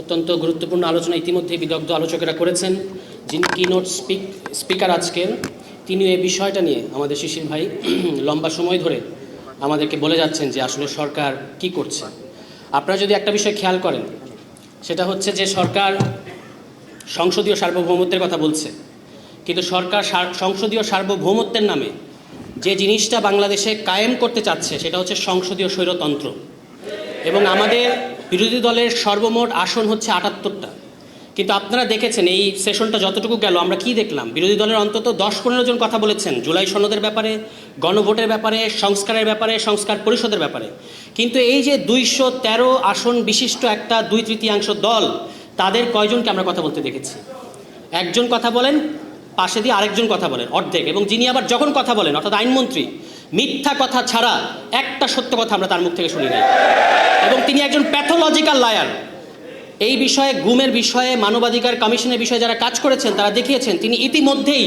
অত্যন্ত গুরুত্বপূর্ণ আলোচনা ইতিমধ্যে বিদগ্ধ আলোচকেরা করেছেন। যিনি কিনোট স্পিকার আজকের, তিনি এই বিষয়টা নিয়ে আমাদের শিশির ভাই লম্বা সময় ধরে আমাদেরকে বলে যাচ্ছেন যে আসলে সরকার কি করছে। আপনারা যদি একটা বিষয় খেয়াল করেন, সেটা হচ্ছে যে সরকার সংসদীয় সার্বভৌমত্বের কথা বলছে, কিন্তু সরকার সংসদীয় সার্বভৌমত্বের নামে যে জিনিসটা বাংলাদেশে কায়েম করতে চাচ্ছে সেটা হচ্ছে সংসদীয় স্বৈরতন্ত্র। এবং আমাদের বিরোধী দলের সর্বমোট আসন হচ্ছে ৭৮টা, কিন্তু আপনারা দেখেছেন এই সেশনটা যতটুকু গেল আমরা কি দেখলাম, বিরোধী দলের অন্তত ১০-১৫ জন কথা বলেছেন জুলাই সনদের ব্যাপারে, গণভোটের ব্যাপারে, সংস্কারের ব্যাপারে, সংস্কার পরিষদের ব্যাপারে। কিন্তু এই যে ২১৩ আসন বিশিষ্ট একটা ২/৩ দল, তাদের কয়জনকে আমরা কথা বলতে দেখেছি? একজন কথা বলেন, পাশে দিয়ে আরেকজন কথা বলেন, অর্ধেক। এবং যিনি আবার যখন কথা বলেন, অর্থাৎ আইনমন্ত্রী, মিথ্যা কথা ছাড়া একটা সত্য কথা আমরা তার মুখ থেকে শুনি নাই। এবং তিনি একজন প্যাথোলজিক্যাল লায়ার। এই বিষয়ে, গুমের বিষয়ে, মানবাধিকার কমিশনের বিষয়ে যারা কাজ করেছেন তারা দেখিয়েছেন তিনি ইতিমধ্যেই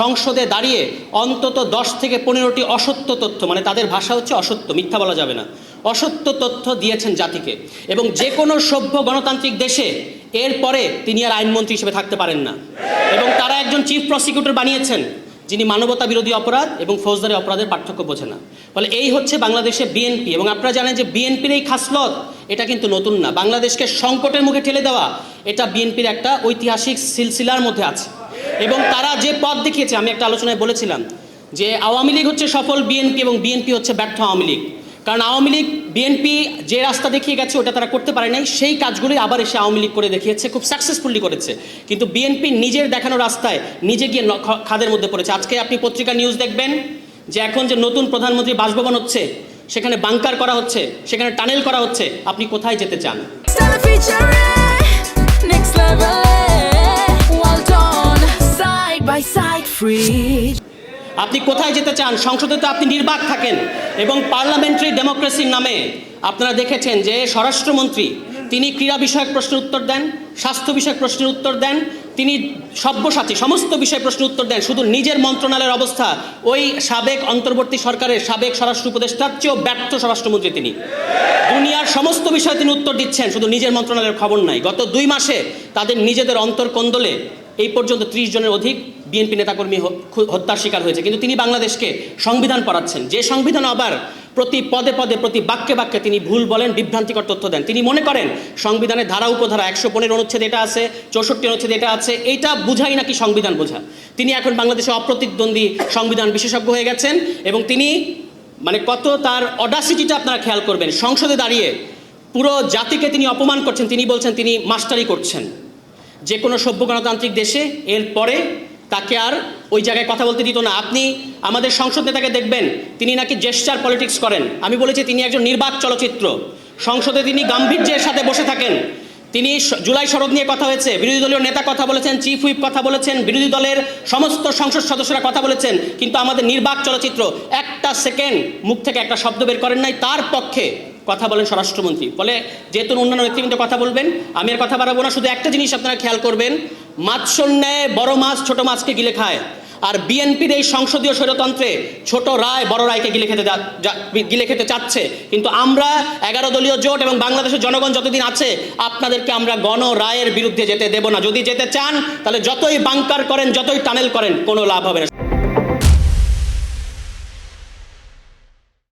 সংসদে দাঁড়িয়ে অন্তত ১০ থেকে ১৫টি অসত্য তথ্য, মানে তাদের ভাষা হচ্ছে অসত্য, মিথ্যা বলা যাবে না, অসত্য তথ্য দিয়েছেন জাতিকে। এবং যে কোনো সভ্য গণতান্ত্রিক দেশে এরপরে তিনি আর আইনমন্ত্রী হিসেবে থাকতে পারেন না। এবং তারা একজন চিফ প্রসিকিউটর বানিয়েছেন যিনি মানবতা বিরোধী অপরাধ এবং ফৌজদারি অপরাধের পার্থক্য বোঝে না। ফলে এই হচ্ছে বাংলাদেশে বিএনপি। এবং আপনারা জানেন যে বিএনপির এই খাসলত এটা কিন্তু নতুন না। বাংলাদেশকে সংকটের মুখে ঠেলে দেওয়া এটা বিএনপির একটা ঐতিহাসিক সিলসিলার মধ্যে আছে। এবং তারা যে পথ দেখিয়েছে, আমি একটা আলোচনায় বলেছিলাম যে আওয়ামী লীগ হচ্ছে সফল বিএনপি এবং বিএনপি হচ্ছে ব্যর্থ আওয়ামী লীগ। কারণ আওয়ামী লীগ বিএনপি যে রাস্তা দেখিয়ে গেছে ওটা তারা করতে পারে নাই, সেই কাজগুলোই আবার এসে আওয়ামী লীগ করে দেখিয়েছে, খুব সাকসেসফুলি করেছে। কিন্তু বিএনপি নিজের দেখানো রাস্তায় নিজে গিয়ে খাদের মধ্যে পড়েছে। আজকে আপনি পত্রিকা নিউজ দেখবেন যে এখন যে নতুন প্রধানমন্ত্রী বাসভবন হচ্ছে, সেখানে বাংকার করা হচ্ছে, সেখানে টানেল করা হচ্ছে। আপনি কোথায় যেতে চান? আপনি কোথায় যেতে চান? সংসদে তো আপনি নির্বাক থাকেন। এবং পার্লামেন্টারি ডেমোক্রেসির নামে আপনারা দেখেছেন যে স্বরাষ্ট্রমন্ত্রী তিনি ক্রীড়া বিষয়ক প্রশ্নের উত্তর দেন, স্বাস্থ্য বিষয়ক প্রশ্নের উত্তর দেন, তিনি সব্যসাচী সমস্ত বিষয়ে প্রশ্নের উত্তর দেন। শুধু নিজের মন্ত্রণালয়ের অবস্থা ওই সাবেক অন্তর্বর্তী সরকারের সাবেক স্বরাষ্ট্র উপদেষ্টার চেয়েও ব্যর্থ স্বরাষ্ট্রমন্ত্রী তিনি। দুনিয়ার সমস্ত বিষয়ে তিনি উত্তর দিচ্ছেন, শুধু নিজের মন্ত্রণালয়ের খবর নাই। গত ২ মাসে তাদের নিজেদের অন্তর্কোন্দলে এই পর্যন্ত ৩০ জনের অধিক বিএনপি নেতাকর্মী হত্যার শিকার হয়েছে। কিন্তু তিনি বাংলাদেশকে সংবিধান পড়াচ্ছেন, যে সংবিধান আবার প্রতি পদে পদে, প্রতি বাক্যে বাক্যে তিনি ভুল বলেন, বিভ্রান্তিকর তথ্য দেন। তিনি মনে করেন সংবিধানের ধারা উপধারা ১১৫ অনুচ্ছেদ এটা আছে, ৬৪ অনুচ্ছেদ এটা আছে, এইটা বুঝাই নাকি সংবিধান বোঝা। তিনি এখন বাংলাদেশে অপ্রতিদ্বন্দ্বী সংবিধান বিশেষজ্ঞ হয়ে গেছেন। এবং তিনি মানে কত তার অডাসিটিটা আপনারা খেয়াল করবেন, সংসদে দাঁড়িয়ে পুরো জাতিকে তিনি অপমান করছেন। তিনি বলছেন তিনি মাস্টারি করছেন। যে কোনো সভ্য গণতান্ত্রিক দেশে এরপরে তাকে আর ওই জায়গায় কথা বলতে দিত না। আপনি আমাদের সংসদ নেতাকে দেখবেন তিনি নাকি জেস্টার পলিটিক্স করেন। আমি বলেছি তিনি একজন নির্বাক চলচ্চিত্র। সংসদে তিনি গাম্ভীর্যের সাথে বসে থাকেন। তিনি জুলাই সনদ নিয়ে কথা হয়েছে, বিরোধী দলীয় নেতা কথা বলেছেন, চিফ হুইপ কথা বলেছেন, বিরোধী দলের সমস্ত সংসদ সদস্যরা কথা বলেছেন, কিন্তু আমাদের নির্বাক চলচ্চিত্র একটা সেকেন্ড মুখ থেকে একটা শব্দ বের করেন নাই। তার পক্ষে কথা বলেন স্বরাষ্ট্রমন্ত্রী। ফলে যেহেতু অন্যান্য নেতৃবৃন্দ কথা বলবেন, আমি আর কথা বাড়াবো না। শুধু একটা জিনিস আপনারা খেয়াল করবেন, মাছর ন্যায় বড় মাছ ছোট মাছকে গিলে খায়। আর বিএনপির এই সংসদীয় স্বৈরতন্ত্রে ছোট রায় বড় রায়কে গিলে খেতে চাচ্ছে। কিন্তু আমরা 11 দলীয় জোট এবং বাংলাদেশের জনগণ যতদিন আছে আপনাদেরকে আমরা গণ রায়ের বিরুদ্ধে যেতে দেব না। যদি যেতে চান তাহলে যতই বাংকার করেন, যতই টানেল করেন, কোনো লাভ হবে না।